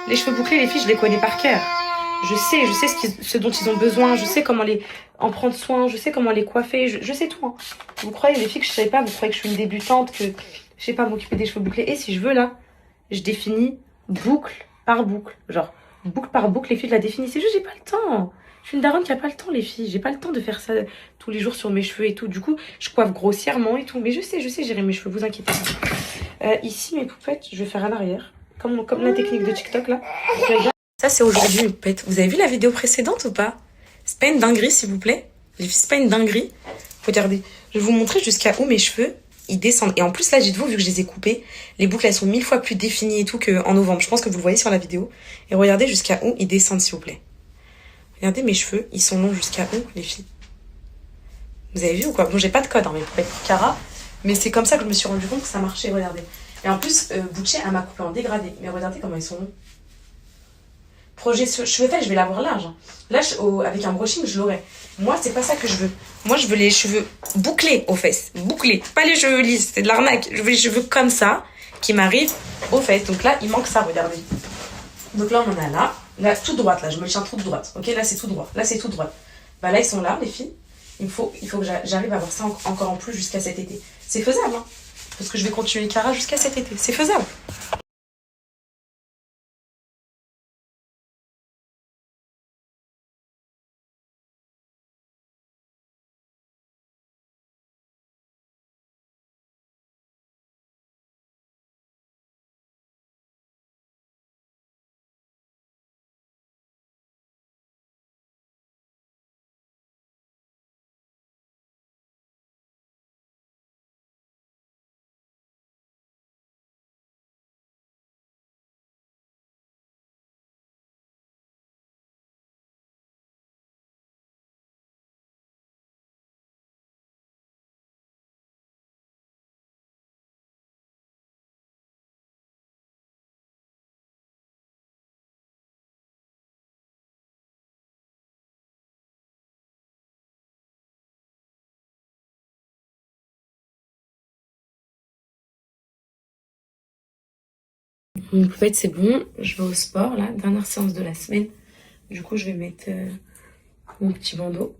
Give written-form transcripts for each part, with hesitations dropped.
Les cheveux bouclés, les filles, je les connais par cœur. Je sais ce dont ils ont besoin. Je sais comment en prendre soin. Je sais comment les coiffer. Je sais tout. Hein. Vous croyez, les filles, que je ne savais pas. Vous croyez que je suis une débutante, que je sais pas m'occuper des cheveux bouclés. Et si je veux, là, je définis boucle par boucle. Genre, boucle par boucle, les filles, je la définis. C'est juste, j'ai pas le temps. Je suis une daronne qui a pas le temps, les filles. J'ai pas le temps de faire ça tous les jours sur mes cheveux et tout. Du coup, je coiffe grossièrement et tout. Mais je sais, gérer mes cheveux, vous inquiétez pas. Ici, mes poupettes, je vais faire à l'arrière. Comme la technique de TikTok, là. Ça, c'est aujourd'hui, mes poupettes. Vous avez vu la vidéo précédente ou pas? C'est pas une dinguerie, s'il vous plaît. Les filles, c'est pas une dinguerie. Regardez, je vais vous montrer jusqu'à où mes cheveux, ils descendent. Et en plus, là, dites-vous, vu que je les ai coupés, les boucles, elles sont 1000 fois plus définies et tout qu'en novembre. Je pense que vous le voyez sur la vidéo. Et regardez jusqu'à où ils descendent, s'il vous plaît. Regardez mes cheveux, ils sont longs jusqu'à où, les filles? Vous avez vu ou quoi? Bon, j'ai pas de code, hein, mes poupettes Cara, mais c'est comme ça que je me suis rendu compte que ça marchait, regardez. Et en plus, Bucci, elle m'a coupé en dégradé. Mais regardez comment ils sont longs. Projet cheveux faits, je vais l'avoir large. Hein. Là, avec un brushing, je l'aurai. Moi, c'est pas ça que je veux. Moi, je veux les cheveux bouclés aux fesses. Bouclés. Pas les cheveux lisses, c'est de l'arnaque. Je veux les cheveux comme ça, qui m'arrivent aux fesses. Donc là, il manque ça, regardez. Donc là, on en a là. Là, toute droite, là, je me tiens toute droite. Ok, là, c'est tout droit. Là, c'est tout droit. Bah là, ils sont là, les filles. Il faut que j'arrive à avoir ça encore en plus jusqu'à cet été. C'est faisable, hein. Parce que je vais continuer Cara jusqu'à cet été. C'est faisable. En fait, c'est bon. Je vais au sport, là. Dernière séance de la semaine. Du coup, je vais mettre mon petit bandeau.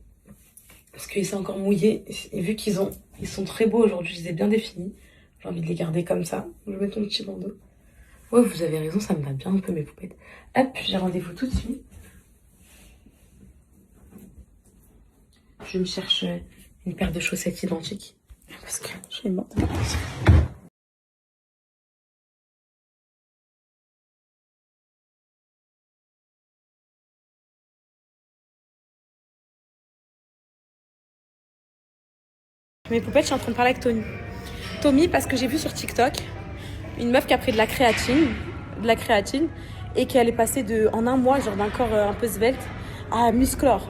Parce que c'est encore mouillé. Et vu qu'ils sont très beaux aujourd'hui, je les ai bien définis. J'ai envie de les garder comme ça. Je vais mettre mon petit bandeau. Ouais, vous avez raison, ça me va bien un peu mes poupettes. Hop, j'ai rendez-vous tout de suite. Je me cherche une paire de chaussettes identiques. Parce que j'ai une menthe. Mes poupettes, je suis en train de parler avec Tommy, parce que j'ai vu sur TikTok une meuf qui a pris de la créatine et qu'elle est passée en un mois, genre d'un corps un peu svelte à musclore.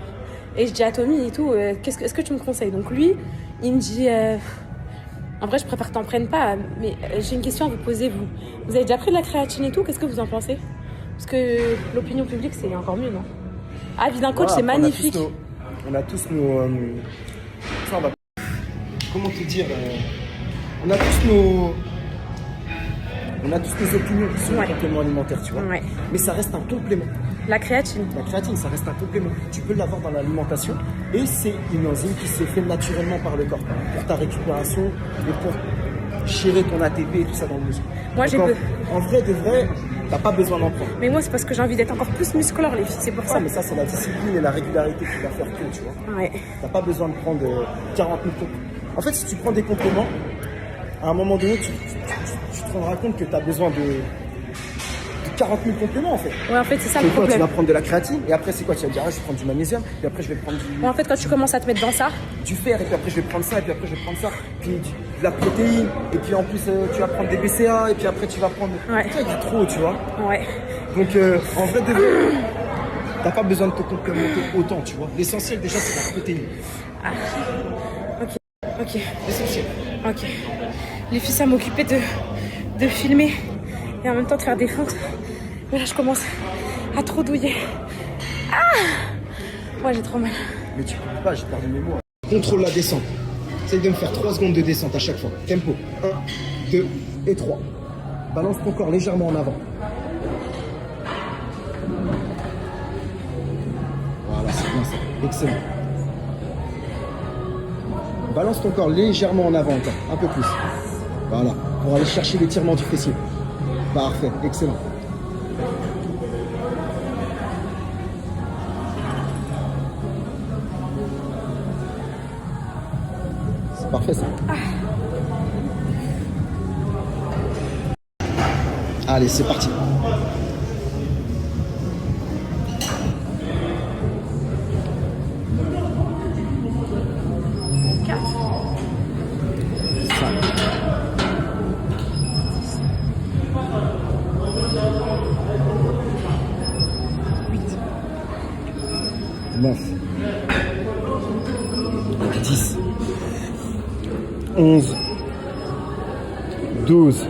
Et je dis à Tommy et tout, est-ce que tu me conseilles? Donc lui, il me dit, en vrai, je préfère que t'en prennes pas, mais j'ai une question à vous poser, vous. Vous avez déjà pris de la créatine et tout, qu'est-ce que vous en pensez? Parce que l'opinion publique, c'est encore mieux, non? Ah, vie d'un coach, c'est magnifique. On a tous nos... Enfin, comment te dire on a tous nos opinions sur le complément alimentaire, tu vois. Ouais. Mais ça reste un complément. La créatine, ça reste un complément. Tu peux l'avoir dans l'alimentation et c'est une enzyme qui se fait naturellement par le corps pour ta récupération et pour gérer ton ATP et tout ça dans le muscle. Moi, en vrai de vrai, t'as pas besoin d'en prendre. Mais moi, c'est parce que j'ai envie d'être encore plus musclore, les filles, c'est pour ça. Mais ça, c'est la discipline et la régularité qui va faire que, tu vois. Ouais. T'as pas besoin de prendre 40 000 compléments. En fait, si tu prends des compléments, à un moment donné, tu te rendras compte que tu as besoin de 40 000 compléments, en fait. Ouais, en fait, c'est ça le problème. Tu vas prendre de la créatine, et après, c'est quoi? Tu vas dire, je vais prendre du magnésium, puis après, je vais prendre du... Ouais, en fait, quand tu commences à te mettre dans ça... Du fer, et puis après, je vais prendre ça, et puis après, je vais prendre ça, puis de la protéine, et puis en plus, tu vas prendre des BCA, et puis après, tu vas prendre... Ouais. Tu vois, il y a trop, tu vois. Ouais. Donc, en vrai, de vrai, t'as pas besoin de te complémenter autant, tu vois. L'essentiel, déjà, c'est la protéine. Ah. Ok. L'essentiel. Ok. Les filles, ça m'occupait de filmer et en même temps de faire des fentes. Mais là, je commence à trop douiller. Ah! Ouais, j'ai trop mal. Mais tu peux pas, j'ai perdu mes mots. Contrôle la descente. Essaye de me faire 3 secondes de descente à chaque fois. Tempo. 1, 2 et 3. Balance ton corps légèrement en avant. Excellent. Balance ton corps légèrement en avant encore, un peu plus. Voilà, pour aller chercher l'étirement du fessier. Parfait, excellent. C'est parfait ça. Allez, c'est parti. Neuf, 10, 11, 12.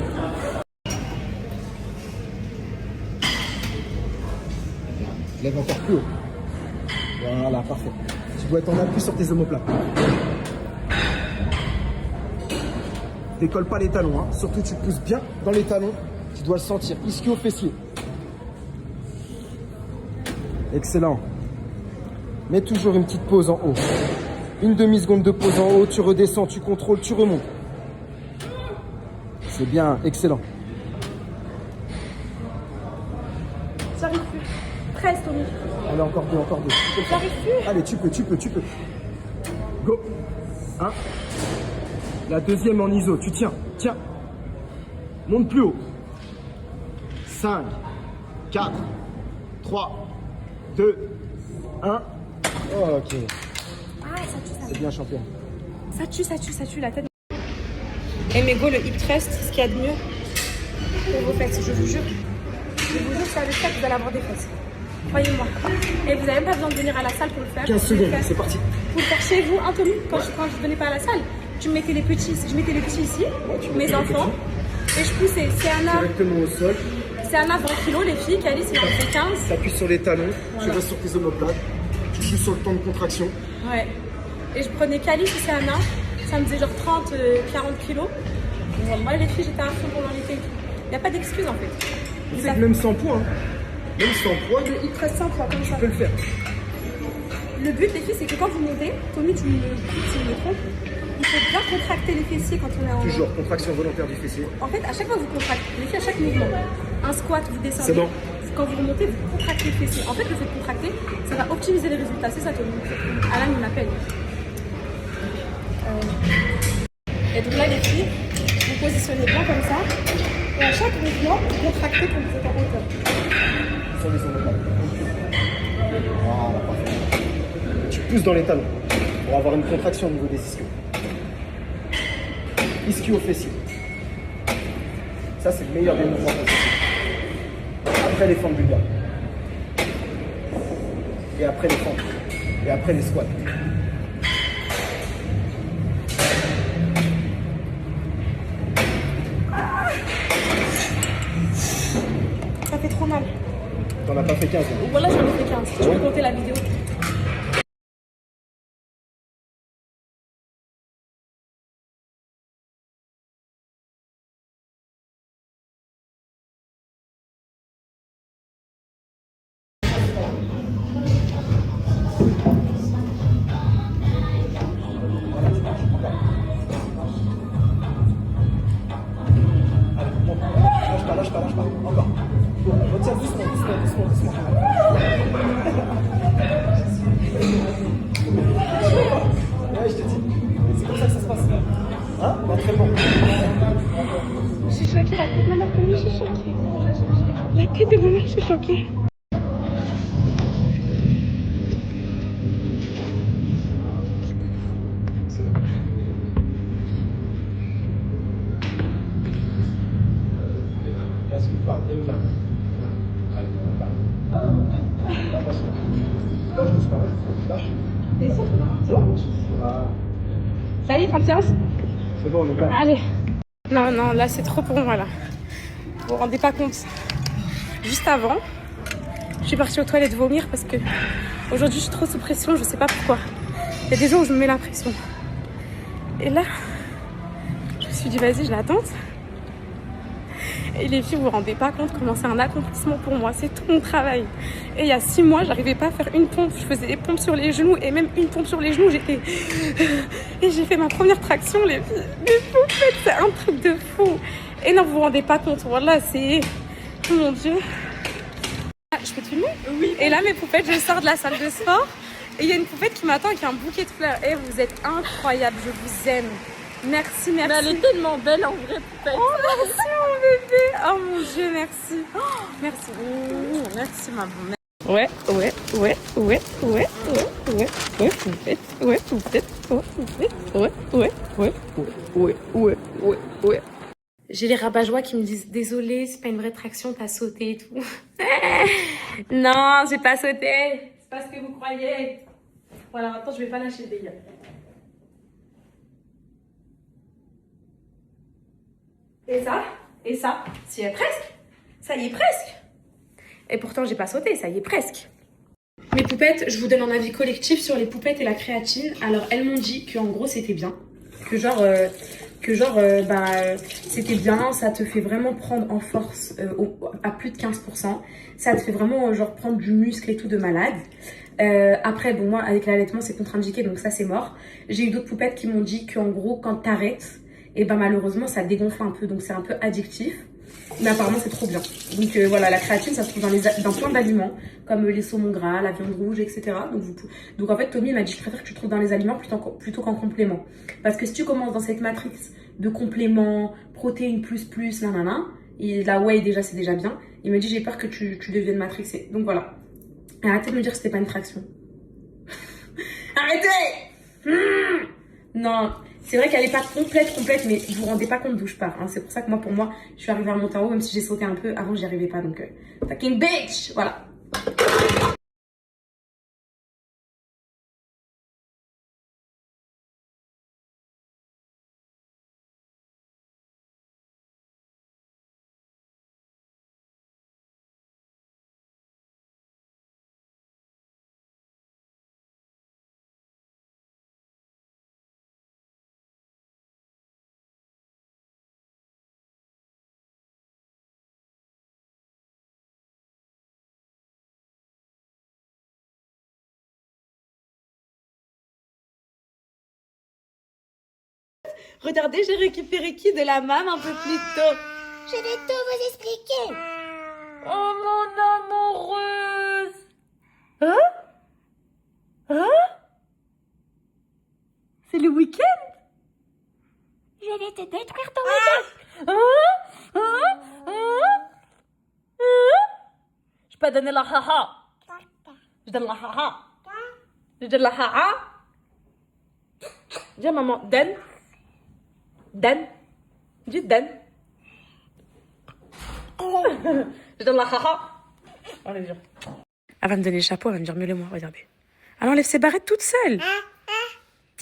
Lève encore plus haut. Voilà, parfait. Tu dois être en appui sur tes omoplates. Décolle pas les talons, hein. Surtout tu pousses bien dans les talons. Tu dois le sentir. Ischio fessier. Excellent. Mets toujours une petite pause en haut. Une demi-seconde de pause en haut. Tu redescends, tu contrôles, tu remontes. C'est bien, excellent. J'arrive plus. 13, Tommy. Allez, encore deux, encore deux. J'arrive plus. Allez, tu peux. Go. 1. La deuxième en iso. Tu tiens. Tiens. Monte plus haut. 5, 4, 3, 2, 1. Ok. Ah, ça tue, C'est bien, champion. ça tue la tête. Et mes go, le hip thrust, c'est ce qu'il y a de mieux pour vos fesses, je vous jure. Je vous jure que c'est avec ça que vous allez avoir des fesses. Croyez-moi. Et vous n'avez même pas besoin de venir à la salle pour le faire. 15 secondes, c'est parti. Vous le faire chez vous, hein, Tommy, quand je venais pas à la salle. Je mettais les petits ici, mes enfants, et je poussais. C'est Anna, Directement au sol. c'est Anna 20 kg, les filles, Calice, il en fait 15. Tu appuies sur les talons, Voilà. tu restes sur tes omoplates, tu joues sur le temps de contraction. Ouais. Et je prenais Calice et c'est Anna, ça me faisait genre 30, 40 kilos. Bon, moi, les filles, j'étais à fond pendant l'été. Il n'y a pas d'excuse en fait. Tu Mais sais ça- que même sans poids, même sans poids, Il te reste 5 fois comme ça. tu peux le faire. Le but, les filles, c'est que quand vous montez, Tommy, tu me trompes, il faut bien contracter les fessiers quand on est en. Toujours, contraction volontaire du fessier. En fait, à chaque fois, vous contractez. Les filles, à chaque mouvement. Un squat, vous descendez. C'est bon. Quand vous remontez, vous contractez les fessiers. En fait, le fait de contracter, ça va optimiser les résultats. C'est ça, Tommy. Alan, il m'appelle. Et donc là, les filles, vous positionnez bien comme ça. Et à chaque mouvement, vous contractez comme vous êtes en hauteur. Sur les omoplates. Voilà, parfait. Tu pousses dans les talons pour avoir une contraction au niveau des ischios. Ischio fessier. Ça, c'est le meilleur des mouvements possibles. Après les fentes bulbaires. Et après les fentes. Et après les squats. Ça fait trop mal. T'en as pas fait 15. Hein. Voilà, j'en ai fait 15. Je vais compter la vidéo. Lâche pas. Encore. Retiens doucement. Ouais, je te dis. C'est comme ça que ça se passe. Hein? L'entraînement. Je suis choquée, la tête de maman, je suis choquée. La tête de maman, je suis choquée. Ça y est, fin de séance? C'est bon, on est pas. Allez. Non, là c'est trop pour moi là. Vous vous rendez pas compte. Juste avant, je suis partie aux toilettes vomir parce que aujourd'hui je suis trop sous pression, je sais pas pourquoi. Il y a des jours où je me mets la pression. Et là, je me suis dit vas-y, je la tente. Et les filles, vous vous rendez pas compte comment c'est un accomplissement pour moi. C'est tout mon travail. Et il y a 6 mois, j'arrivais pas à faire une pompe. Je faisais des pompes sur les genoux et même une pompe sur les genoux, j'étais... Et j'ai fait ma première traction, les filles. Les poupettes, c'est un truc de fou. Et non, vous vous rendez pas compte. Voilà, c'est... Oh mon Dieu. Ah, je peux te filmer? Oui. Et là, mes poupettes, je sors de la salle de sport. Et il y a une poupette qui m'attend avec un bouquet de fleurs. Et vous êtes incroyables, je vous aime. Merci, merci. Mais elle est tellement belle en vrai, poupette. Oh, merci mon bébé. Oh mon Dieu, merci. Oh, merci. Merci ma bonne. Ouais, poupette. J'ai les rabat-joie qui me disent désolé, c'est pas une vraie traction, t'as sauté et tout. Non, j'ai pas sauté. C'est pas ce que vous croyez. Voilà, maintenant je vais pas lâcher le délire. Et ça, si y est presque. Ça y est presque. Et pourtant j'ai pas sauté, ça y est presque. Mes poupettes, je vous donne un avis collectif sur les poupettes et la créatine. Alors elles m'ont dit qu'en gros c'était bien, que c'était bien, ça te fait vraiment prendre en force à plus de 15%. Ça te fait vraiment genre prendre du muscle et tout de malade. Après bon moi avec l'allaitement c'est contre-indiqué donc ça c'est mort. J'ai eu d'autres poupettes qui m'ont dit qu'en gros quand t'arrêtes, et ben malheureusement ça dégonfle un peu donc c'est un peu addictif. Mais apparemment c'est trop bien. Donc voilà, la créatine ça se trouve dans plein d'aliments comme les saumons gras, la viande rouge, etc. Donc en fait Tommy m'a dit je préfère que tu trouves dans les aliments plutôt qu'en complément. Parce que si tu commences dans cette matrix de compléments, protéines plus, nanana, et la whey déjà c'est déjà bien, il m'a dit j'ai peur que tu deviennes matrixée. Donc voilà. Et arrêtez de me dire que c'était pas une traction. Arrêtez. Non. C'est vrai qu'elle est pas complète, mais vous vous rendez pas compte d'où je pars. Hein. C'est pour ça que pour moi, je suis arrivée à monter en haut, même si j'ai sauté un peu. Avant, j'y arrivais pas, donc fucking bitch, voilà. Regardez, j'ai récupéré qui de la maman un peu plus tôt. Je vais tout vous expliquer. Oh mon amoureuse. Hein? C'est le week-end? Je vais te détruire ton visage. Je peux donner la haha. Je donne la haha. Je donne la haha. Dis à maman, donne. Dan. Dis Dan. Je donne la haha. Allez, viens. Elle va me donner le chapeau, elle va me dire mieux-le-moi, regardez. Elle enlève ses barrettes toute seule.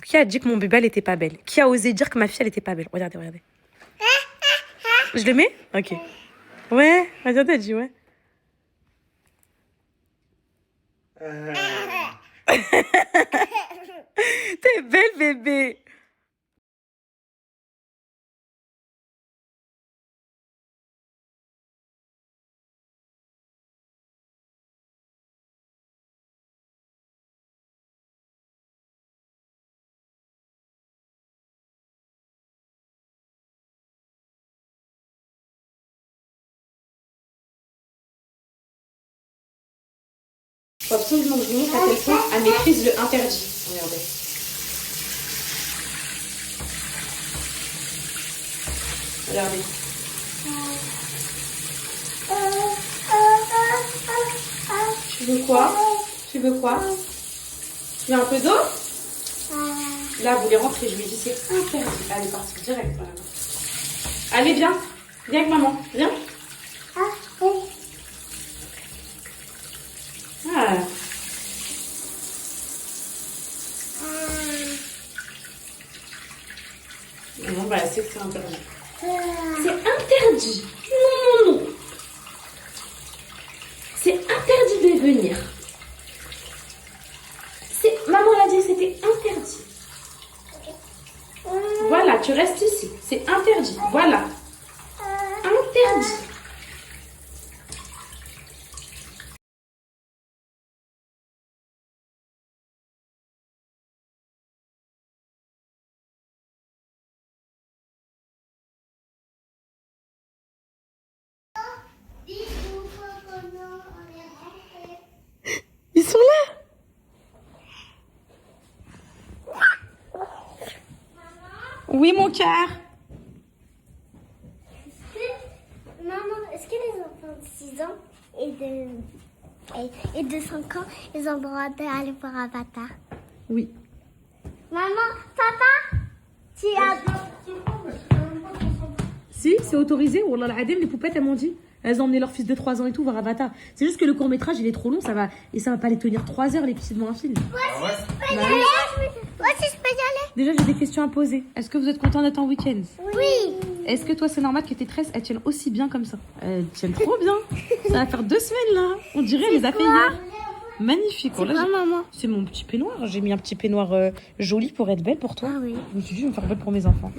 Qui a dit que mon bébé, elle était pas belle? Qui a osé dire que ma fille, elle était pas belle? Regardez, regardez. Je le mets? Ok. Ouais, regardez, elle dit ouais. T'es belle, bébé. Faut absolument que je vous montre à quel point elle maîtrise le interdit. Regardez. Regardez. Tu veux quoi? Tu veux quoi? Tu veux un peu d'eau? Là, vous voulez rentrer. Je lui ai dit c'est interdit. Elle est partie direct. Voilà. Allez, viens. Viens avec maman. Viens. Ah. Non, bah, c'est que c'est interdit. C'est interdit. Non. C'est interdit de venir. Maman l'a dit, c'était interdit. Voilà, tu restes ici. C'est interdit. Voilà. Interdit. Ils sont là. Oui, mon cœur. Maman, est-ce que les enfants de 6 ans et de 5 ans, ils ont le droit d'aller voir Avatar? Oui. Maman, papa, tu as... Si, c'est autorisé. Wallah al-Adim, les poupettes, elles m'ont dit. Elles ont emmené leur fils de 3 ans et tout voir Avatar. C'est juste que le court-métrage, il est trop long, ça va pas les tenir 3 heures, les petits devant un film. Moi aussi, je peux y aller. Déjà, j'ai des questions à poser. Est-ce que vous êtes content d'être en week-end? Oui. Est-ce que toi, c'est normal que tes tresses, elles tiennent aussi bien comme ça? Elles tiennent trop bien. Ça va faire 2 semaines, là. On dirait, elle les a fait hier. Magnifique. C'est quoi, maman? C'est mon petit peignoir. J'ai mis un petit peignoir joli pour être belle pour toi. Ah oui. Je me suis dit, je vais me faire belle pour mes enfants.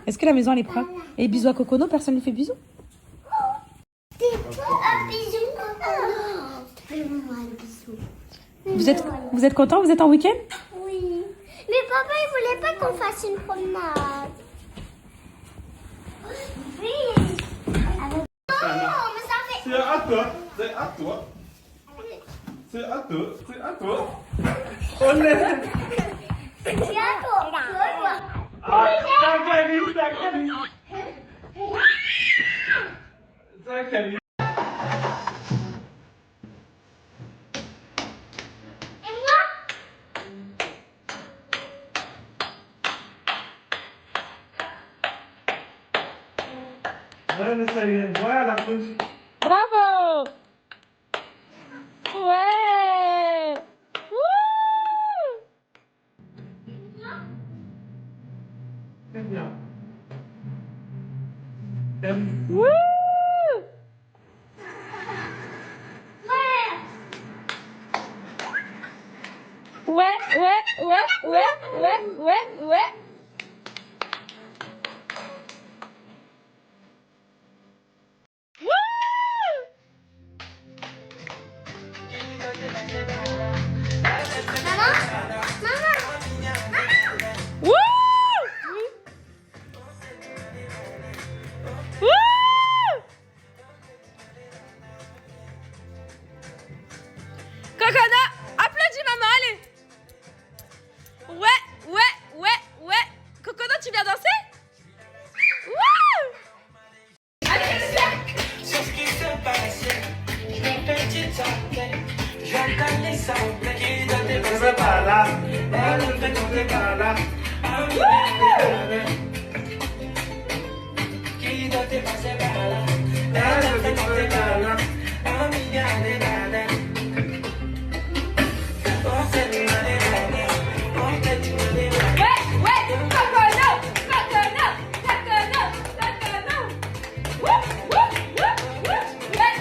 Est-ce que la maison, elle est prête? Et bisous à Cocono, personne ne lui fait bisous? Un bisou. Fais-moi un bisou. Vous êtes content? Vous êtes en week-end? Oui. Mais papa, il voulait pas qu'on fasse une promenade. Oui. Non, mais ça fait... C'est à toi, c'est à toi. C'est à toi, c'est à toi. Olé! C'est à toi. Zachary. Et moi? Voilà, pousse. Bravo! Ouais! Wouh! C'est bien. T'aimes? Wouh! Ouais, ouais, ouais, ouais, ouais, ouais, ouais. Wouh! Wouh! Coconut, applaudis maman, allez! Ouais, ouais, ouais, ouais. Coconut, tu viens danser? Wouh! Allez, viens! Sur ce qui se passait, je me petit sentais, j'entends les sons qui doivent dépasser par là, elle me fait compter par là, qui doit dépasser par là, elle me fait compter par là, un milliard de dollars. On fait du mal et on fait du mal et Ouais, ouais, coconut, coconut, coconut, coconut. Wouh, wouh, wouh, wouh. Ouais,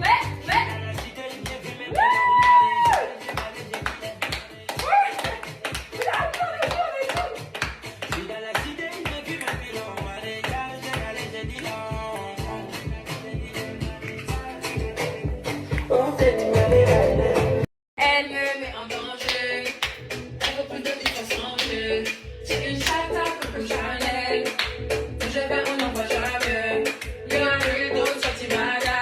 ouais, ouais, ouais. Ouais, ouais, ouais. Wouh! Elle me met en danger. Elle veut plus de vie pour changer. C'est une chatte à Coco Chanel. Où je vais, on n'en voit jamais. Il y a un rideau de Satimada.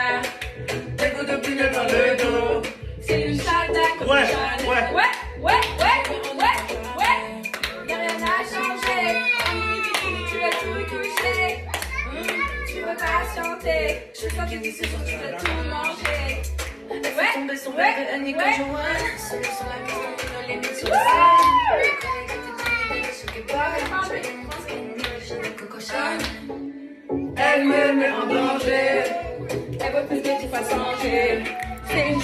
Des gouttes de pluie dans le dos. C'est une chatte à Coco Ouais, Chanel. ouais. Ouais, ouais, ouais, ouais, ouais. Y'a rien à changer. Tu veux tout toucher. Tu veux patienter. Je sens que tu sais, tu veux tout manger. Ouais, tomber son ouais, bébé, elle n'est que ouais. Joanne. Seul sur la piste, on les met sur Ouais. scène. Coco Chanel. Elle me met en danger. Elle veut plus que tu fasses changer. C'est une